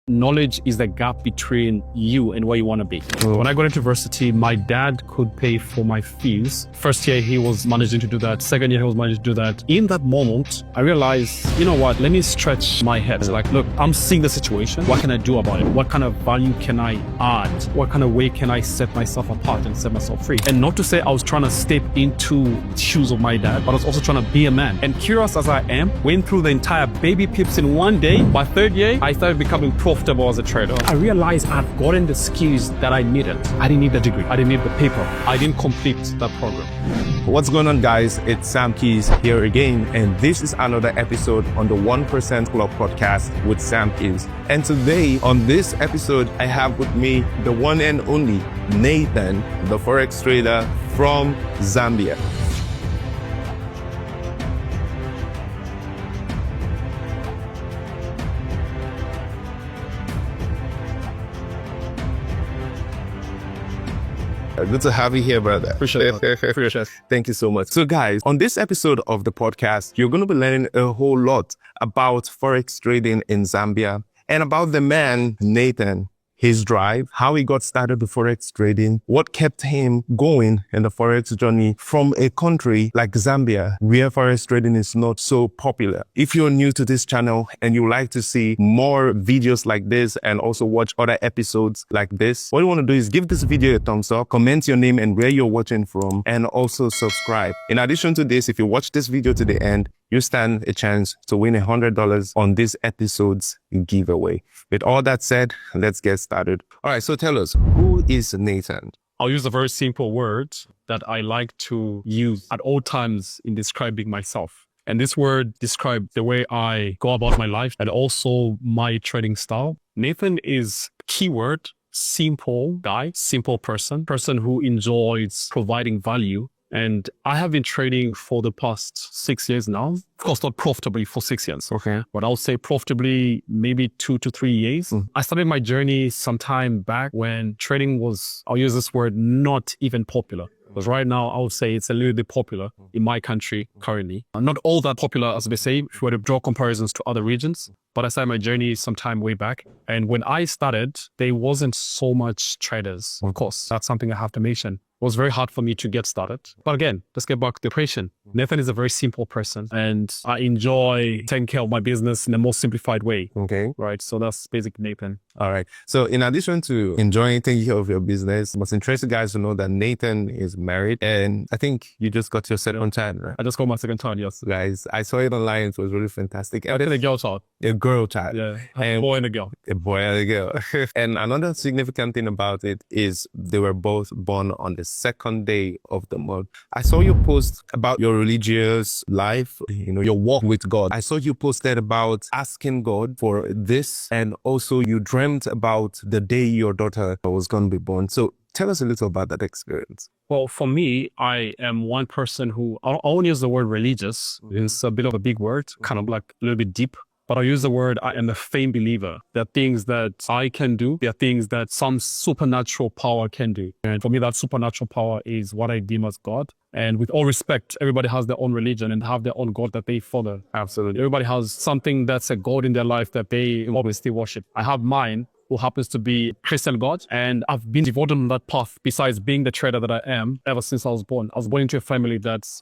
Knowledge is the gap between you and where you want to be. When I got into university, my dad could pay for my fees. First year, he was managing to do that. Second year, he was managing to do that. In that moment, I realized, you know what, let me stretch my head. Like, look, I'm seeing the situation. What can I do about it? What kind of value can I add? What kind of way can I set myself apart and set myself free? And not to say I was trying to step into the shoes of my dad, but I was also trying to be a man. And curious as I am, went through the entire baby pips in one day. By third year, I started becoming profitable as a trader. I realized I'd gotten the skills that I needed. I didn't need the degree. I didn't need the paper. I didn't complete that program. What's going on, guys? It's Sam Keys here again, and this is another episode on the 1% Club podcast with Sam Keys. And today on this episode, I have with me the one and only Nathan, the Forex trader from Zambia. Good to have you here, brother. Appreciate it. Thank you so much. So guys, on this episode of the podcast, you're going to be learning a whole lot about Forex trading in Zambia and about the man, Nathan, his drive, how he got started with Forex trading, what kept him going in the Forex journey from a country like Zambia, where Forex trading is not so popular. If you're new to this channel and you like to see more videos like this and also watch other episodes like this, what you want to do is give this video a thumbs up, comment your name and where you're watching from, and also subscribe. In addition to this, if you watch this video to the end, you stand a chance to win $100 on this episode's giveaway. With all that said, let's get started. All right, so tell us, who is Nathan? I'll use a very simple word that I like to use at all times in describing myself. And this word describes the way I go about my life and also my trading style. Nathan is keyword, simple guy, simple person who enjoys providing value. And I have been trading for the past 6 years now. Of course, not profitably for 6 years. Okay. But I'll say profitably maybe 2 to 3 years. I started my journey some time back when trading was, I'll use this word, not even popular. Because right now, I would say it's a little bit popular in my country currently. Not all that popular, as they say, if we were to draw comparisons to other regions. But I started my journey some time way back. And when I started, there wasn't so much traders. Of course, that's something I have to mention. It was very hard for me to get started. But again, let's get back to the equation. Nathan is a very simple person and I enjoy taking care of my business in the most simplified way. Okay. Right. So that's basically Nathan. All right. So in addition to enjoying taking care of your business, I must interest you guys to know that Nathan is married and I think you just got your second child, right? I just got my second child, yes. Guys, I saw it online. It was really fantastic. I did a girl child. A girl child. Yeah. A boy and a girl. A boy and a girl. And another significant thing about it is they were both born on the second day of the month. I saw you post about your religious life, your walk with God. I saw you posted about asking God for this and also you dreamt about the day your daughter was going to be born. So tell us a little about that experience. Well, for me, I am one person who, I won't use the word religious. It's a bit of a big word, kind of like a little bit deep. But I use the word, I am a firm believer. There are things that I can do. There are things that some supernatural power can do. And for me, that supernatural power is what I deem as God. And with all respect, everybody has their own religion and have their own God that they follow. Absolutely. Everybody has something that's a God in their life that they obviously worship. I have mine, who happens to be Christian God. And I've been devoted on that path besides being the trader that I am ever since I was born. I was born into a family that's,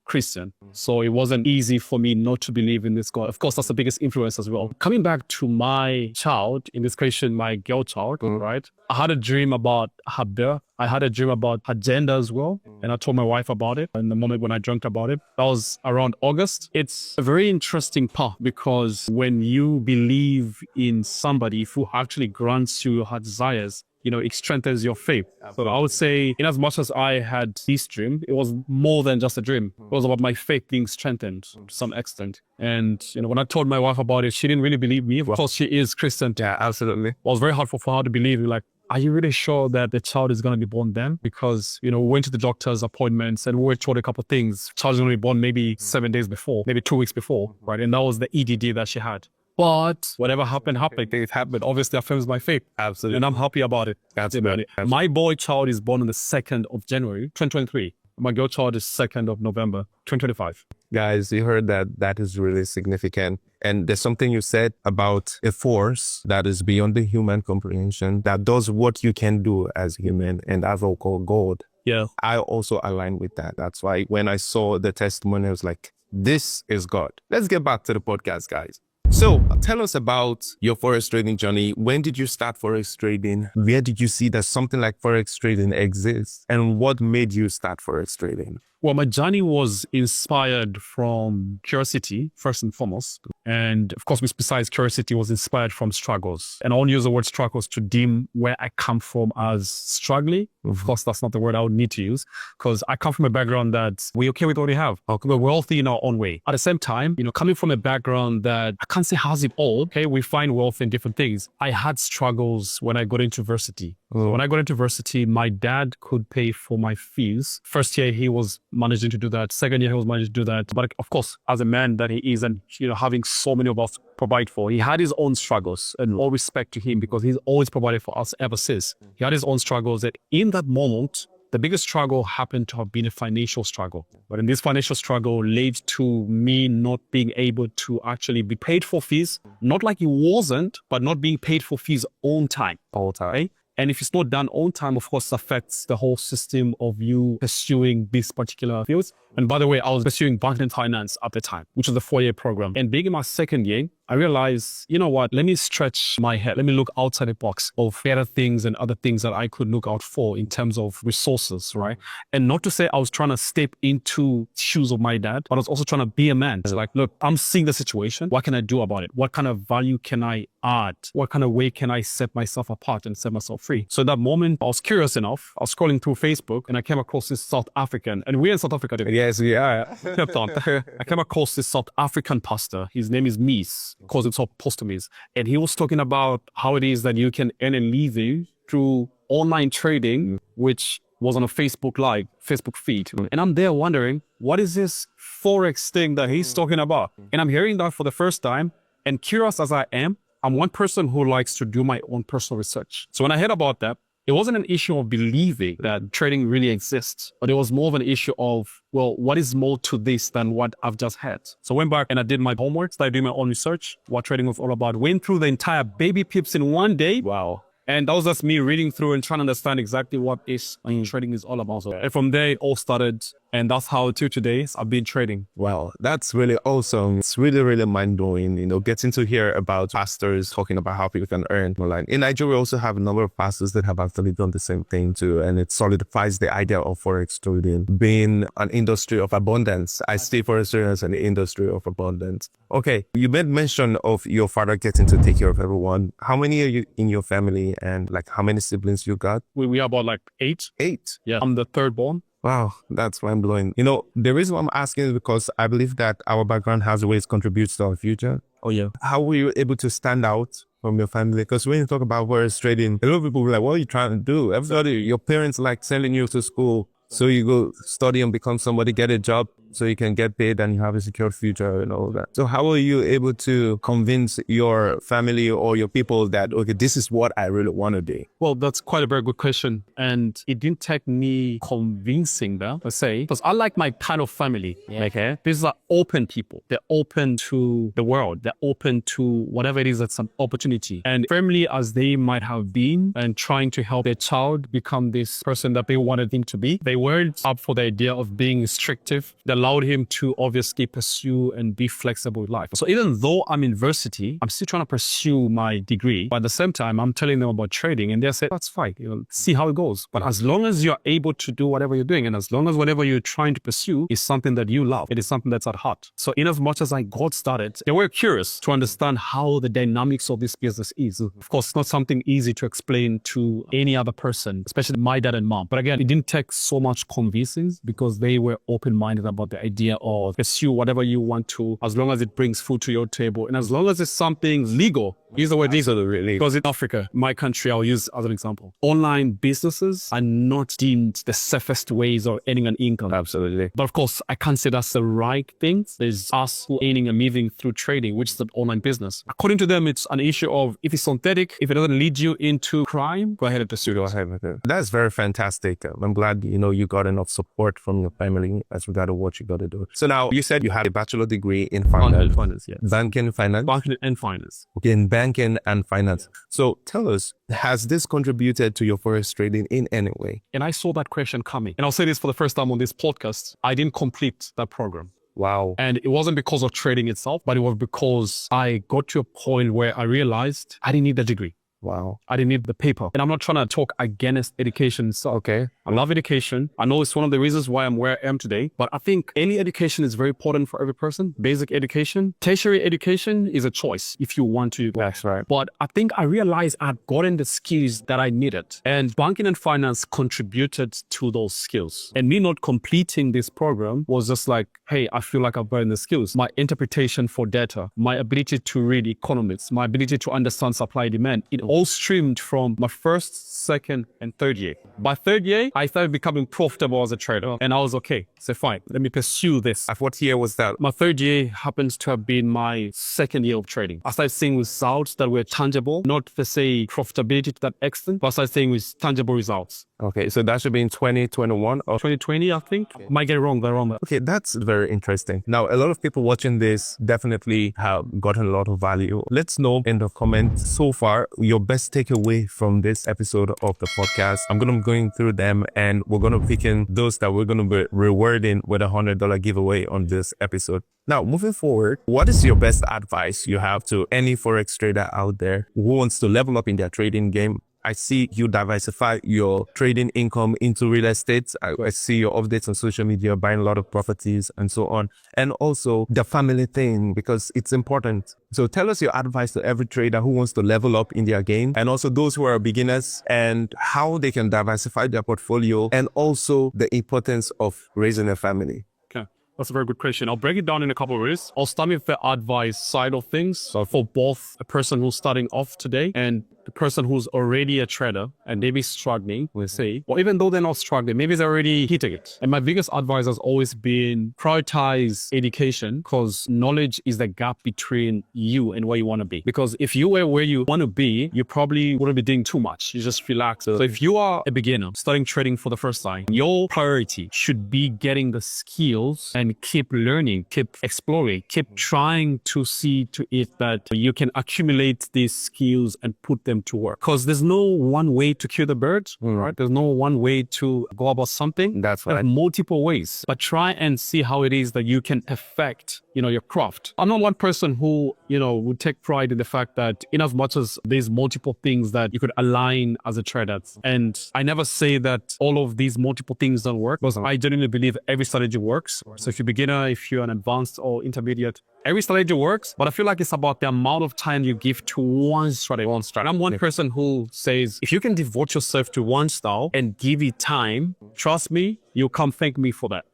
Christian. So it wasn't easy for me not to believe in this God. Of course, that's the biggest influence as well. Coming back to my child, in this case, my girl child, right? I had a dream about her birth. I had a dream about her gender as well. And I told my wife about it. And the moment when I dreamt about it, that was around August. It's a very interesting path because when you believe in somebody who actually grants you her desires, it strengthens your faith. So I would say, in as much as I had this dream, it was more than just a dream. It was about my faith being strengthened to some extent. And, when I told my wife about it, she didn't really believe me. Of course, she is Christian. Yeah, absolutely. It was very hard for her to believe. Like, are you really sure that the child is going to be born then? Because, we went to the doctor's appointments and we were told a couple of things. The child is going to be born maybe 7 days before, maybe 2 weeks before, right? And that was the EDD that she had. But whatever happened. It happened. Obviously, affirms my faith. Absolutely. And I'm happy about it. Absolutely. My boy child is born on the 2nd of January, 2023. My girl child is 2nd of November, 2025. Guys, you heard that. That is really significant. And there's something you said about a force that is beyond the human comprehension, that does what you can do as human, and that's all called God. Yeah. I also align with that. That's why when I saw the testimony, I was like, this is God. Let's get back to the podcast, guys. So tell us about your forex trading journey. When did you start forex trading? Where did you see that something like forex trading exists? And what made you start forex trading? Well, my journey was inspired from curiosity, first and foremost. And of course, besides curiosity, was inspired from struggles. And I won't use the word struggles to deem where I come from as struggling. Of course, that's not the word I would need to use, because I come from a background that we're okay with what we have. We're wealthy in our own way. At the same time, coming from a background that I can't say has it all. Okay, we find wealth in different things. I had struggles when I got into university. So when I got into university, my dad could pay for my fees. First year, he was managing to do that. Second year, he was managing to do that. But of course, as a man that he is, and having so many of us to provide for, he had his own struggles, and all respect to him, because he's always provided for us ever since. He had his own struggles that in that moment, the biggest struggle happened to have been a financial struggle. But in this financial struggle led to me not being able to actually be paid for fees, not like he wasn't, but not being paid for fees on time. All time. Right? And if it's not done on time, of course, affects the whole system of you pursuing these particular fields. And by the way, I was pursuing banking and finance at the time, which was a 4-year program. And being in my second year, I realized, you know what, let me stretch my head. Let me look outside the box of better things and other things that I could look out for in terms of resources, right? And not to say I was trying to step into shoes of my dad, but I was also trying to be a man. It's like, look, I'm seeing the situation. What can I do about it? What kind of value can I add? What kind of way can I set myself apart and set myself free? So at that moment, I was curious enough. I was scrolling through Facebook and I came across this South African, and we're in South Africa today. Yes, we are. I came across this South African pastor. His name is Mies, calls himself Pastor Mies. And he was talking about how it is that you can earn a living through online trading, which was on a Facebook Live, Facebook feed. And I'm there wondering, what is this Forex thing that he's talking about? And I'm hearing that for the first time. And curious as I am, I'm one person who likes to do my own personal research. So when I heard about that, it wasn't an issue of believing that trading really exists, but it was more of an issue of, well, what is more to this than what I've just had? So I went back and I did my homework, started doing my own research, what trading was all about, went through the entire Baby Pips in one day. Wow. And that was just me reading through and trying to understand exactly what trading is all about. So, and from there, it all started. And that's how till today I've been trading. Wow, that's really awesome. It's really, really mind-blowing, getting to hear about pastors talking about how people can earn online. In Nigeria, we also have a number of pastors that have actually done the same thing too. And it solidifies the idea of Forex trading being an industry of abundance. I see Forex trading as an industry of abundance. Okay, you made mention of your father getting to take care of everyone. How many are you in your family, and how many siblings you got? We are about 8. 8? Yeah, I'm the third born. Wow, that's mind-blowing. The reason why I'm asking is because I believe that our background has a way it contributes to our future. Oh, yeah. How were you able to stand out from your family? Because when you talk about forex trading, a lot of people will be like, what are you trying to do? Everybody, your parents sending you to school so you go study and become somebody, get a job so you can get paid and you have a secure future and all that. So how were you able to convince your family or your people that, okay, this is what I really want to do? Well, that's quite a very good question. And it didn't take me convincing them, per se, because I like my kind of family. Yeah. Okay? These are open people. They're open to the world. They're open to whatever it is that's an opportunity. And family as they might have been and trying to help their child become this person that they wanted him to be, they weren't up for the idea of being restrictive. They allowed him to obviously pursue and be flexible with life. So even though I'm in university, I'm still trying to pursue my degree. But at the same time, I'm telling them about trading and they say, that's fine, see how it goes. But as long as you're able to do whatever you're doing, and as long as whatever you're trying to pursue is something that you love, it is something that's at heart. So in as much as I got started, they were curious to understand how the dynamics of this business is. Of course, it's not something easy to explain to any other person, especially my dad and mom. But again, it didn't take so much convincing because they were open-minded about the idea of pursue whatever you want to, as long as it brings food to your table and as long as it's something legal. Use the word diesel Absolutely. because in Africa, my country, I'll use as an example. Online businesses are not deemed the safest ways of earning an income. Absolutely. But of course, I can't say that's the right thing. There's us who earning a living through trading, which is an online business. According to them, it's an issue of if it's synthetic, if it doesn't lead you into crime, go ahead and pursue it. That's very fantastic. I'm glad, you got enough support from your family as regard to what you got to do. So now you said you had a bachelor degree in finance. Yes. Banking, finance. Banking and finance. Okay, in banking and finance. So tell us, has this contributed to your forex trading in any way? And I saw that question coming. And I'll say this for the first time on this podcast. I didn't complete that program. Wow. And it wasn't because of trading itself, but it was because I got to a point where I realized I didn't need the degree. Wow. I didn't need the paper. And I'm not trying to talk against education. So, Okay. I love education. I know it's one of the reasons why I'm where I am today, but I think any education is very important for every person. Basic education, tertiary education is a choice if you want to. That's right. But I think I realized I'd gotten the skills that I needed, and banking and finance contributed to those skills. And me not completing this program was just like, hey, I feel like I've gotten the skills. My interpretation for data, my ability to read economics, my ability to understand supply and demand, it all streamed from my first, second, and third year. By third year, I started becoming profitable as a trader, and I was okay. So fine, let me pursue this. At what year was that? My third year happens to have been my second year of trading. I started seeing results that were tangible, not per se profitability to that extent, but I started seeing with tangible results. Okay, so that should be in 2021 or 2020, I think. Might get it wrong, they're wrong. Okay, that's very interesting. Now, a lot of people watching this definitely have gotten a lot of value. Let's know in the comments so far your best takeaway from this episode of the podcast. I'm going to be going through them and we're going to be picking those that we're going to be rewarding with a $100 giveaway on this episode. Now, moving forward, what is your best advice you have to any forex trader out there who wants to level up in their trading game? I see you diversify your trading income into real estate. I see your updates on social media, buying a lot of properties and so on. And also the family thing, because it's important. So tell us your advice to every trader who wants to level up in their game, and also those who are beginners, and how they can diversify their portfolio, and also the importance of raising a family. Okay. That's a very good question. I'll break it down in a couple of ways. I'll start with the advice side of things. So for both a person who's starting off today and the person who's already a trader and maybe struggling, we'll say, or even though they're not struggling, maybe they're already hitting it. And my biggest advice has always been prioritize education, because knowledge is the gap between you and where you want to be. Because if you were where you want to be, you probably wouldn't be doing too much. You just relax. So if you are a beginner starting trading for the first time, your priority should be getting the skills and keep learning, keep exploring, keep trying to see to it that you can accumulate these skills and put them to work. Because there's no one way to kill the birds, right? There's no one way to go about something. That's There are right. multiple ways, but try and see how it is that you can affect, your craft. I'm not one person who, would take pride in the fact that in as much as there's multiple things that you could align as a trader. And I never say that all of these multiple things don't work, because I genuinely believe every strategy works. So if you're a beginner, if you're an advanced or intermediate, every strategy works, but I feel like it's about the amount of time you give to one strategy. I'm one person who says, if you can devote yourself to one style and give it time, trust me, you'll come thank me for that.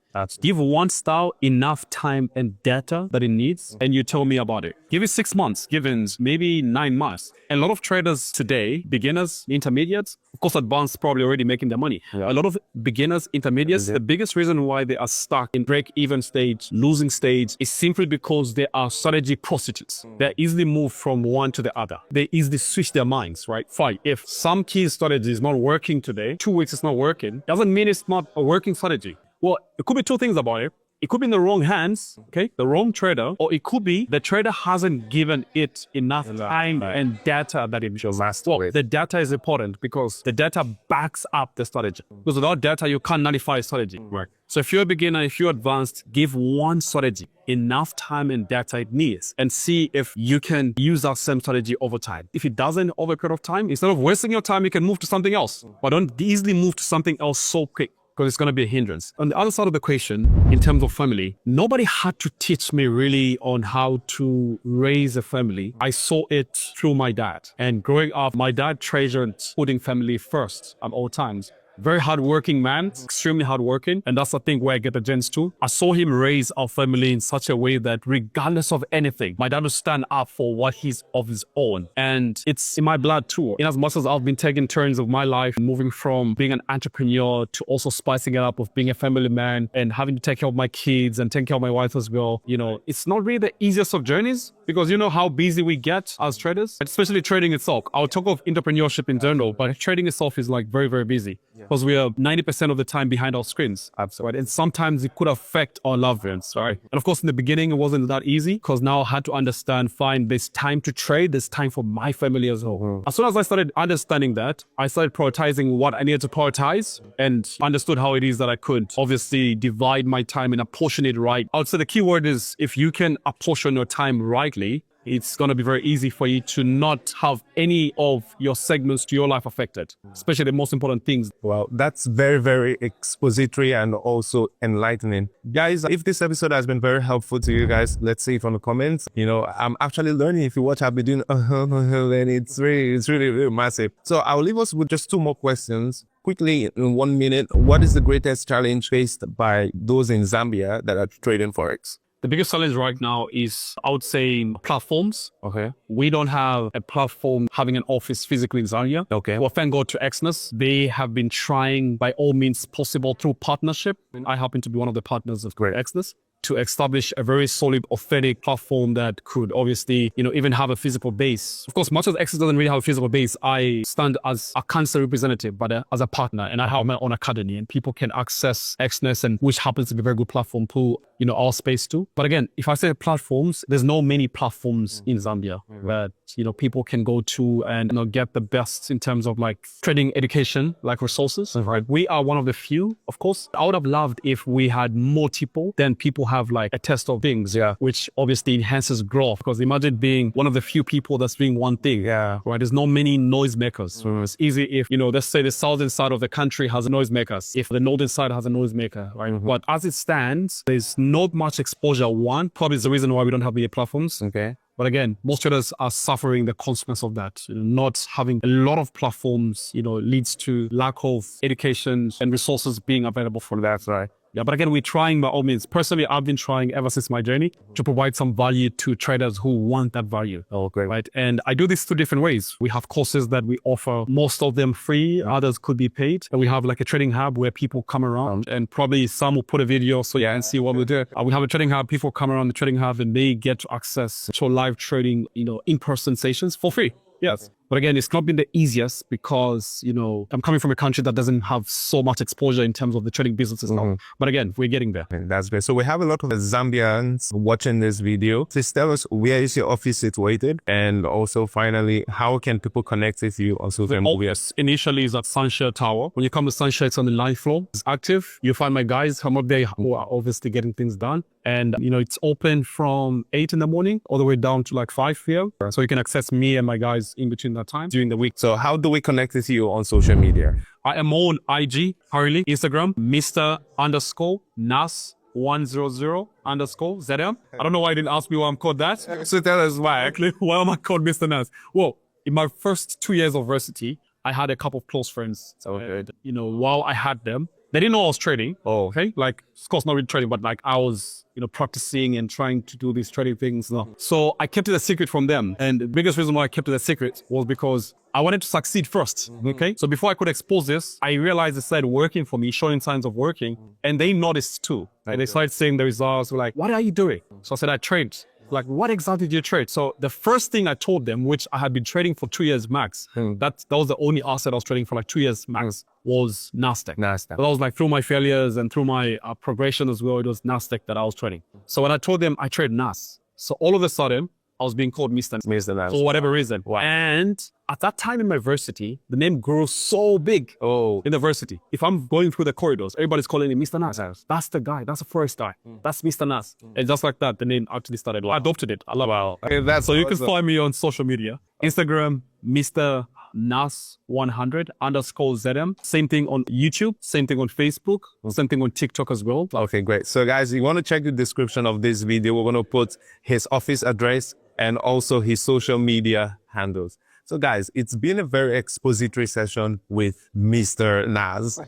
Give one style enough time and data that it needs, and you tell me about it. Give it 6 months, give it maybe 9 months. And a lot of traders today, beginners, intermediates, of course, advanced probably already making their money. A lot of beginners, intermediates, the biggest reason why they are stuck in break-even stage, losing stage, is simply because they are strategy prostitutes. They're easily moved from one to the other. They easily switch their minds, right? Fine. If some key strategy is not working today, 2 weeks it's not working, doesn't mean it's not a working strategy. Well, it could be two things about it. It could be in the wrong hands, okay, the wrong trader, or it could be the trader hasn't given it enough time and data that it should last. Well, the data is important because the data backs up the strategy. Because without data, you can't nullify a strategy. Right. So if you're a beginner, if you're advanced, give one strategy enough time and data it needs, and see if you can use that same strategy over time. If it doesn't over a period of time, instead of wasting your time, you can move to something else. But don't easily move to something else so quick, because it's going to be a hindrance. On the other side of the equation, in terms of family, nobody had to teach me really on how to raise a family. I saw it through my dad. And growing up, my dad treasured putting family first at all times. Very hardworking man, extremely hardworking. And that's the thing where I get the gems too. I saw him raise our family in such a way that regardless of anything, my dad would stand up for what he's of his own. And it's in my blood too. In as much as I've been taking turns of my life, moving from being an entrepreneur to also spicing it up with being a family man and having to take care of my kids and take care of my wife as well. You know, it's not really the easiest of journeys because you know how busy we get as traders, especially trading itself. I'll talk of entrepreneurship in general, but trading itself is like very, very busy. Because we are 90% of the time behind our screens. Absolutely. Right? And sometimes it could affect our loved ones. Right? And of course, in the beginning, it wasn't that easy because now I had to understand, fine, there's time to trade, there's time for my family as well. As soon as I started understanding that, I started prioritizing what I needed to prioritize and understood how it is that I could obviously divide my time and apportion it right. I would say the key word is if you can apportion your time rightly, it's going to be very easy for you to not have any of your segments to your life affected, especially the most important things. Well, that's very, very expository and also enlightening. Guys, if this episode has been very helpful to you guys, let's say it on the comments. You know, I'm actually learning. If you watch, I've been doing, and it's really massive. So I'll leave us with just 2 more questions. Quickly, in 1 minute, what is the greatest challenge faced by those in Zambia that are trading Forex? The biggest challenge right now is, I would say, platforms. Okay. We don't have a platform having an office physically in Zambia. Okay. Well, thank God to Exness. They have been trying by all means possible through partnership. I happen to be one of the partners of Exness to establish a very solid, authentic platform that could obviously, you know, even have a physical base. Of course, much as Exness doesn't really have a physical base, I stand as a cancer representative, but as a partner, and I have my own academy, and people can access Exness, and which happens to be a very good platform to, you know, our space too. But again, if I say platforms, there's no many platforms in Zambia that, you know, people can go to and, you know, get the best in terms of like trading education, like resources. Right. We are one of the few, of course. I would have loved if we had multiple, then people have like a test of things, which obviously enhances growth. Because imagine being one of the few people that's doing one thing. Right. There's not many noisemakers. It's easy if, you know, let's say the southern side of the country has noisemakers. If the northern side has a noisemaker, right? But as it stands, there's not much exposure. One, probably is the reason why we don't have many platforms. Okay. But again, most traders are suffering the consequence of that. Not having a lot of platforms, you know, leads to lack of education and resources being available for that. Right. Yeah, but again, we're trying by all means. Personally, I've been trying ever since my journey to provide some value to traders who want that value. Oh, great. Right. And I do this 2 different ways. We have courses that we offer, most of them free, others could be paid. And we have like a trading hub where people come around and probably some will put a video so you can see what we do. We have a trading hub, people come around the trading hub and they get access to live trading, you know, in-person sessions for free. Yes. But again, it's not been the easiest because, you know, I'm coming from a country that doesn't have so much exposure in terms of the trading businesses now. But again, we're getting there. That's great. So we have a lot of Zambians watching this video. Please tell us, where is your office situated? And also finally, how can people connect with you on social media? Office initially is at Sunshine Tower. When you come to Sunshine, it's on the 9th floor. It's active. You find my guys who are up there who are obviously getting things done. And, you know, it's open from 8 in the morning all the way down to like 5 p.m. So you can access me and my guys in between that time during the week. So how do we connect with you on social media? I am on IG, currently, Instagram, Mr_Nas100_ZM. I don't know why you didn't ask me why I'm called that. So tell us why. Actually, why am I called Mr. Nas? Well, in my first 2 years of varsity, I had a couple of close friends. And, you know, while I had them, they didn't know I was trading. Oh, okay. Like, of course, not really trading, but like I was, you know, practicing and trying to do these trading things. No. So I kept it a secret from them. And the biggest reason why I kept it a secret was because I wanted to succeed first. Okay. So before I could expose this, I realized it started working for me, showing signs of working. And they noticed too. And they started seeing the results. Were like, what are you doing? So I said, I trade. Like, what exactly do you trade? So the first thing I told them, which I had been trading for 2 years max, that was the only asset I was trading for like 2 years max, was Nasdaq. But that was like through my failures and through my progression as well, it was Nasdaq that I was trading. So when I told them I trade Nas, so all of a sudden, I was being called Mr. Nas for whatever reason. Wow. And at that time in my varsity, the name grew so big in the varsity. If I'm going through the corridors, everybody's calling me Mr. Nas. That's the guy. That's the first guy. That's Mr. Nas. And just like that, the name actually started. I adopted it. I love it. Okay, that's so you can find me on social media. Instagram, Mr. Nas100_ZM. Same thing on YouTube, same thing on Facebook, same thing on TikTok as well. Okay, great. So guys, you want to check the description of this video. We're going to put his office address and also his social media handles. So guys, it's been a very expository session with Mr. Nas.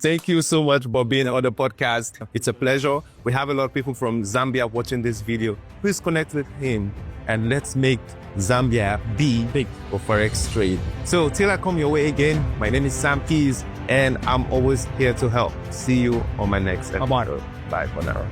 Thank you so much for being on the podcast. It's a pleasure. We have a lot of people from Zambia watching this video. Please connect with him and let's make Zambia be big for Forex trade. So till I come your way again, my name is Sam Keys and I'm always here to help. See you on my next episode. Bye for now.